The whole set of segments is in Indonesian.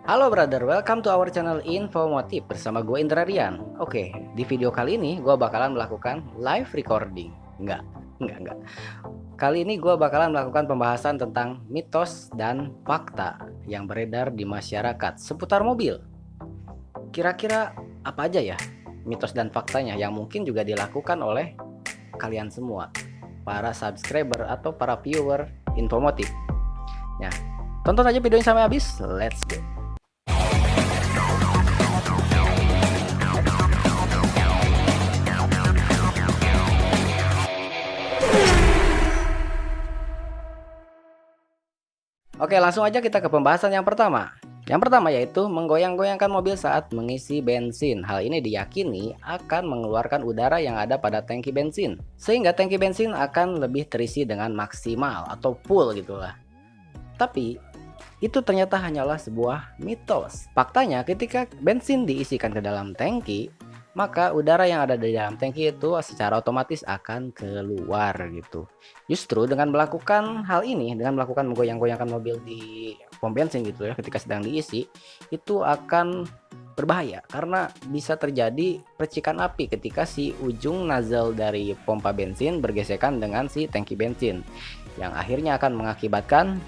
Halo brother, welcome to our channel Infomotif bersama gue Indra Rian. Oke, di video kali ini gue bakalan melakukan live recording. Enggak. Kali ini gue bakalan melakukan pembahasan tentang mitos dan fakta yang beredar di masyarakat seputar mobil. Kira-kira apa aja ya mitos dan faktanya yang mungkin juga dilakukan oleh kalian semua, para subscriber atau para viewer Infomotif. Nah, tonton aja videonya sampai habis. Let's go. Oke, langsung aja kita ke pembahasan yang pertama. Yang pertama yaitu menggoyang-goyangkan mobil saat mengisi bensin. Hal ini diyakini akan mengeluarkan udara yang ada pada tangki bensin, sehingga tangki bensin akan lebih terisi dengan maksimal atau full gitulah. Tapi itu ternyata hanyalah sebuah mitos. Faktanya ketika bensin diisikan ke dalam tangki, maka udara yang ada di dalam tangki itu secara otomatis akan keluar gitu. Justru dengan melakukan hal ini, dengan melakukan menggoyang-goyangkan mobil di pom bensin gitu ya ketika sedang diisi, itu akan berbahaya karena bisa terjadi percikan api ketika si ujung nozzle dari pompa bensin bergesekan dengan si tangki bensin, yang akhirnya akan mengakibatkan.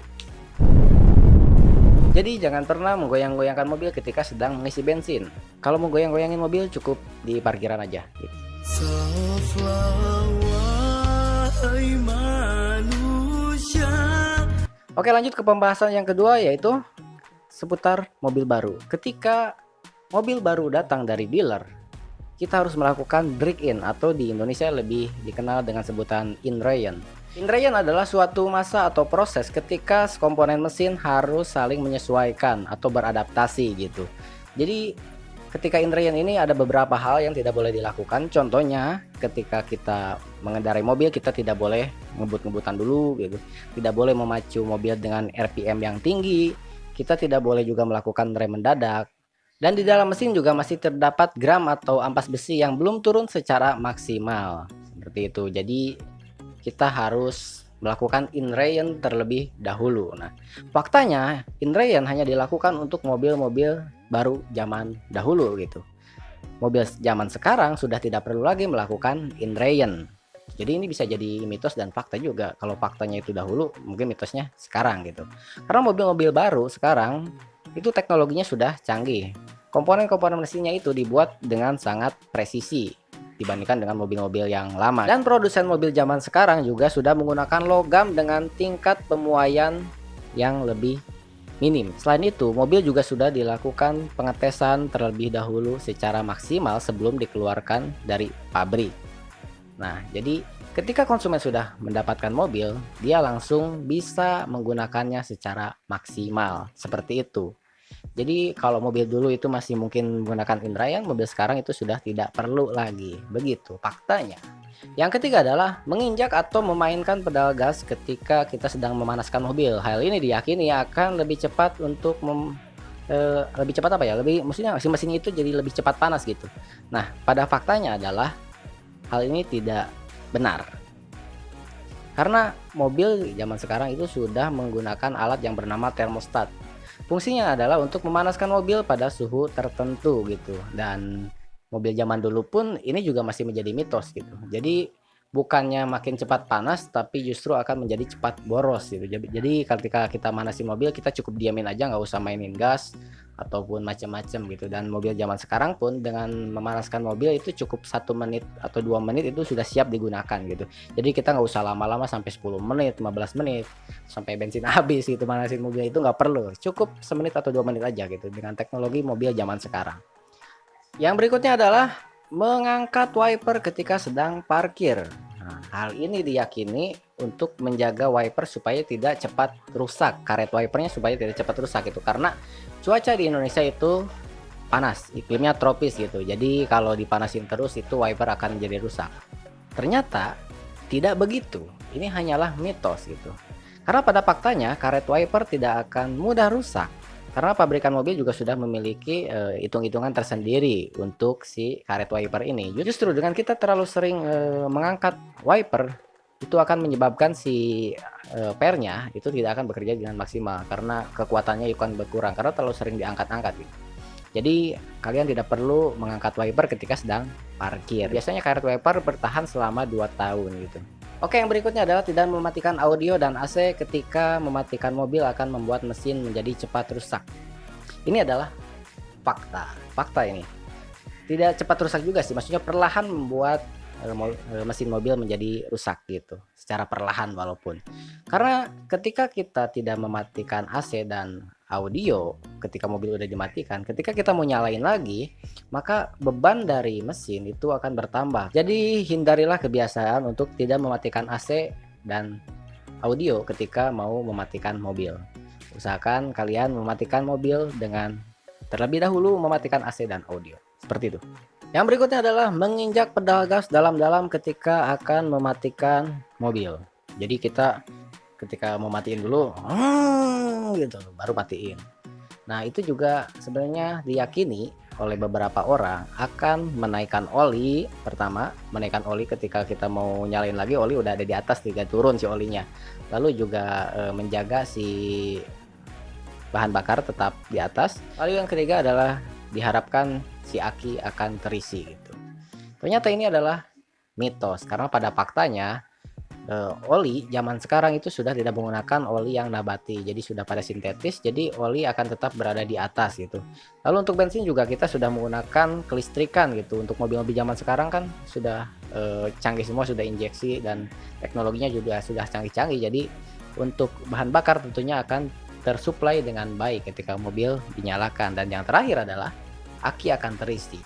Jadi jangan pernah menggoyang-goyangkan mobil ketika sedang mengisi bensin. Kalau mau goyang-goyangin mobil cukup di parkiran aja gitu. Oke, lanjut ke pembahasan yang kedua yaitu seputar mobil baru. Ketika mobil baru datang dari dealer, kita harus melakukan break-in atau di Indonesia lebih dikenal dengan sebutan inrayan. Inrayan adalah suatu masa atau proses ketika komponen mesin harus saling menyesuaikan atau beradaptasi gitu. Jadi ketika inrayan ini ada beberapa hal yang tidak boleh dilakukan. Contohnya ketika kita mengendarai mobil, kita tidak boleh ngebut-ngebutan dulu gitu. Tidak boleh memacu mobil dengan RPM yang tinggi. Kita tidak boleh juga melakukan rem mendadak. Dan di dalam mesin juga masih terdapat gram atau ampas besi yang belum turun secara maksimal. Seperti itu. Jadi kita harus melakukan inrayan terlebih dahulu. Nah, faktanya inrayan hanya dilakukan untuk mobil-mobil baru zaman dahulu gitu. Mobil zaman sekarang sudah tidak perlu lagi melakukan inrayan. Jadi ini bisa jadi mitos dan fakta juga. Kalau faktanya itu dahulu, mungkin mitosnya sekarang gitu. Karena mobil-mobil baru sekarang itu teknologinya sudah canggih. Komponen-komponen mesinnya itu dibuat dengan sangat presisi dibandingkan dengan mobil-mobil yang lama. Dan produsen mobil zaman sekarang juga sudah menggunakan logam dengan tingkat pemuaian yang lebih minim. Selain itu, mobil juga sudah dilakukan pengetesan terlebih dahulu secara maksimal sebelum dikeluarkan dari pabrik. Nah, jadi ketika konsumen sudah mendapatkan mobil, dia langsung bisa menggunakannya secara maksimal. Seperti itu. Jadi kalau mobil dulu itu masih mungkin menggunakan inrayan, mobil sekarang itu sudah tidak perlu lagi. Begitu faktanya. Yang ketiga adalah menginjak atau memainkan pedal gas ketika kita sedang memanaskan mobil. Hal ini diyakini akan lebih cepat untuk lebih cepat apa ya? Maksudnya mesin itu jadi lebih cepat panas gitu. Nah, pada faktanya adalah hal ini tidak benar. Karena mobil zaman sekarang itu sudah menggunakan alat yang bernama termostat. Fungsinya adalah untuk memanaskan mobil pada suhu tertentu gitu. Dan mobil zaman dulu pun ini juga masih menjadi mitos gitu. Jadi bukannya makin cepat panas tapi justru akan menjadi cepat boros gitu. Jadi ketika kita manasin mobil, kita cukup diamin aja, nggak usah mainin gas ataupun macam-macam gitu. Dan mobil zaman sekarang pun dengan memanaskan mobil itu cukup 1 menit atau 2 menit itu sudah siap digunakan gitu. Jadi kita nggak usah lama-lama sampai 10 menit, 15 menit sampai bensin habis gitu manasin mobil, itu nggak perlu. Cukup 1 menit atau 2 menit aja gitu dengan teknologi mobil zaman sekarang. Yang berikutnya adalah mengangkat wiper ketika sedang parkir. Nah, hal ini diyakini untuk menjaga wiper supaya tidak cepat rusak, karet wipernya supaya tidak cepat rusak gitu. Karena cuaca di Indonesia itu panas, iklimnya tropis gitu. Jadi kalau dipanasin terus itu wiper akan menjadi rusak. Ternyata tidak begitu. Ini hanyalah mitos gitu. Karena pada faktanya karet wiper tidak akan mudah rusak. Karena pabrikan mobil juga sudah memiliki hitung-hitungan tersendiri untuk si karet wiper ini. Justru dengan kita terlalu sering mengangkat wiper, itu akan menyebabkan si pernya itu tidak akan bekerja dengan maksimal karena kekuatannya akan berkurang karena terlalu sering diangkat-angkat gitu. Jadi kalian tidak perlu mengangkat wiper ketika sedang parkir. Biasanya karet wiper bertahan selama 2 tahun gitu. Oke, yang berikutnya adalah tidak mematikan audio dan AC ketika mematikan mobil akan membuat mesin menjadi cepat rusak. Ini adalah fakta ini. Tidak cepat rusak juga sih, maksudnya perlahan membuat mesin mobil menjadi rusak gitu, secara perlahan walaupun. Karena ketika kita tidak mematikan AC dan audio ketika mobil udah dimatikan, ketika kita mau nyalain lagi, maka beban dari mesin itu akan bertambah. Jadi hindarilah kebiasaan untuk tidak mematikan AC dan audio ketika mau mematikan mobil. Usahakan kalian mematikan mobil dengan terlebih dahulu mematikan AC dan audio. Seperti itu. Yang berikutnya adalah menginjak pedal gas dalam-dalam ketika akan mematikan mobil. Jadi kita ketika mau matiin dulu, gitu, baru matiin. Nah itu juga sebenarnya diyakini oleh beberapa orang akan menaikkan oli. Pertama, menaikkan oli ketika kita mau nyalain lagi, oli udah ada di atas, tidak turun si olinya. Lalu juga menjaga si bahan bakar tetap di atas. Lalu yang ketiga adalah diharapkan si aki akan terisi gitu. Ternyata ini adalah mitos karena pada faktanya oli zaman sekarang itu sudah tidak menggunakan oli yang nabati, jadi sudah pada sintetis, jadi oli akan tetap berada di atas gitu. Lalu untuk bensin juga kita sudah menggunakan kelistrikan gitu. Untuk mobil-mobil zaman sekarang kan sudah canggih semua, sudah injeksi dan teknologinya juga sudah canggih-canggih, jadi untuk bahan bakar tentunya akan tersuplai dengan baik ketika mobil dinyalakan. Dan yang terakhir adalah aki akan terisi.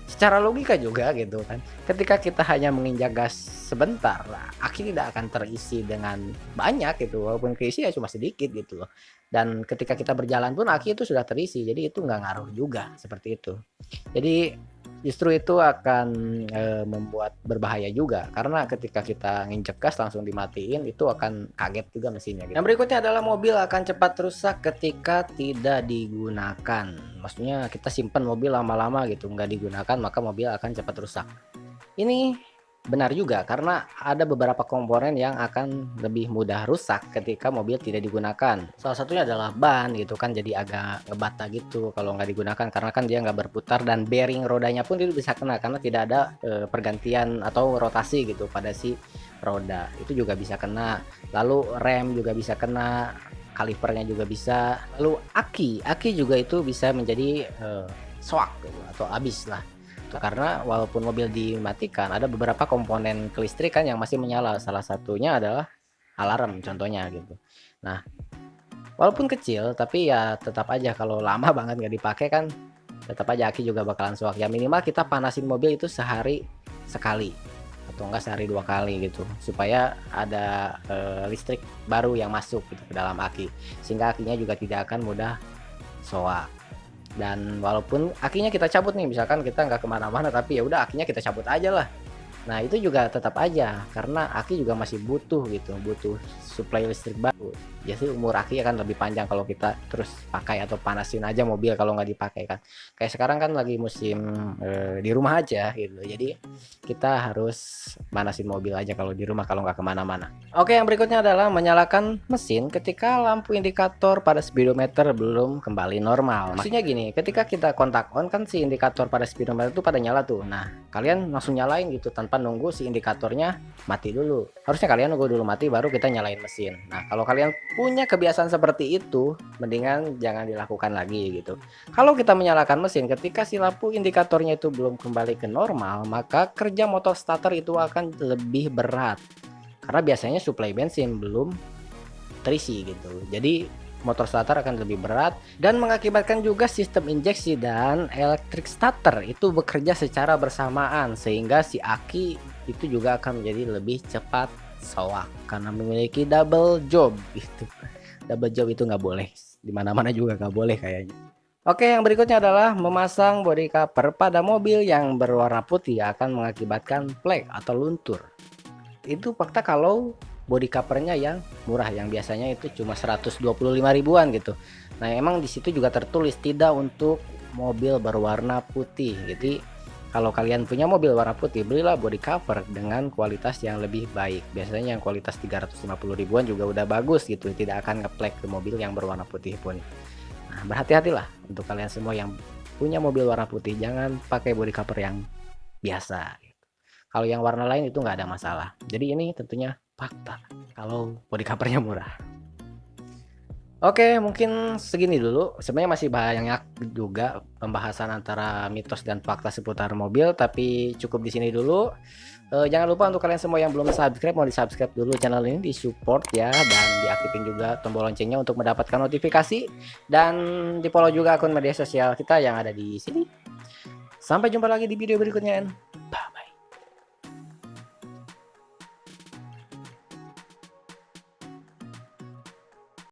Secara logika juga gitu kan, ketika kita hanya menginjak gas sebentar, aki tidak akan terisi dengan banyak gitu, walaupun keisi ya cuma sedikit gitu loh. Dan ketika kita berjalan pun aki itu sudah terisi, jadi itu nggak ngaruh juga seperti itu. Jadi justru itu akan membuat berbahaya juga, karena ketika kita nginjek gas langsung dimatiin itu akan kaget juga mesinnya gitu. Yang berikutnya adalah mobil akan cepat rusak ketika tidak digunakan. Maksudnya kita simpan mobil lama-lama gitu nggak digunakan, maka mobil akan cepat rusak. Ini benar juga karena ada beberapa komponen yang akan lebih mudah rusak ketika mobil tidak digunakan. Salah satunya adalah ban gitu kan, jadi agak ngebata gitu kalau nggak digunakan karena kan dia nggak berputar, dan bearing rodanya pun itu bisa kena karena tidak ada pergantian atau rotasi gitu pada si roda, itu juga bisa kena. Lalu rem juga bisa kena, kalipernya juga bisa. Lalu aki juga itu bisa menjadi shock gitu, atau habis lah. Karena walaupun mobil dimatikan, ada beberapa komponen kelistrikan yang masih menyala. Salah satunya adalah alarm contohnya gitu. Nah, walaupun kecil tapi ya tetap aja kalau lama banget nggak dipakai kan tetap aja aki juga bakalan shock. Ya minimal kita panasin mobil itu sehari sekali atau enggak sehari 2 kali gitu, supaya ada listrik baru yang masuk gitu ke dalam aki, sehingga akinya juga tidak akan mudah soak. Dan walaupun akinya kita cabut nih, misalkan kita nggak kemana-mana tapi ya udah akinya kita cabut aja lah, nah itu juga tetap aja karena aki juga masih butuh gitu, butuh suplai listrik baru. Jadi umur aki akan lebih panjang kalau kita terus pakai atau panasin aja mobil kalau nggak dipakai kan. Kayak sekarang kan lagi musim di rumah aja gitu, jadi kita harus panasin mobil aja kalau di rumah, kalau nggak kemana-mana. Oke, yang berikutnya adalah menyalakan mesin ketika lampu indikator pada speedometer belum kembali normal. Maksudnya gini, ketika kita kontak on kan si indikator pada speedometer itu pada nyala tuh. Nah kalian langsung nyalain gitu tanpa nunggu si indikatornya mati dulu. Harusnya kalian nunggu dulu mati baru kita nyalain mesin. Nah kalau kalian punya kebiasaan seperti itu, mendingan jangan dilakukan lagi gitu. Kalau kita menyalakan mesin ketika si lampu indikatornya itu belum kembali ke normal, maka kerja motor starter itu akan lebih berat karena biasanya suplai bensin belum terisi gitu. Jadi motor starter akan lebih berat dan mengakibatkan juga sistem injeksi dan elektrik starter itu bekerja secara bersamaan, sehingga si aki itu juga akan menjadi lebih cepat soak karena memiliki double job gitu. Double job itu nggak boleh, dimana-mana juga nggak boleh kayaknya. Oke, yang berikutnya adalah memasang body cover pada mobil yang berwarna putih akan mengakibatkan flek atau luntur. Itu fakta kalau body covernya yang murah, yang biasanya itu cuma 125 ribuan gitu. Nah emang di situ juga tertulis tidak untuk mobil berwarna putih. Jadi Kalau kalian punya mobil warna putih, belilah body cover dengan kualitas yang lebih baik. Biasanya yang kualitas 350 ribuan juga udah bagus gitu, tidak akan ngeplek ke mobil yang berwarna putih pun. Nah, berhati-hatilah untuk kalian semua yang punya mobil warna putih, jangan pakai body cover yang biasa. Kalau yang warna lain itu nggak ada masalah. Jadi ini tentunya fakta kalau body covernya murah. Oke, mungkin segini dulu. Sebenarnya masih banyak juga pembahasan antara mitos dan fakta seputar mobil, tapi cukup di sini dulu. Jangan lupa untuk kalian semua yang belum subscribe, mau di-subscribe dulu channel ini, di-support ya, dan diaktifin juga tombol loncengnya untuk mendapatkan notifikasi, dan di-follow juga akun media sosial kita yang ada di sini. Sampai jumpa lagi di video berikutnya.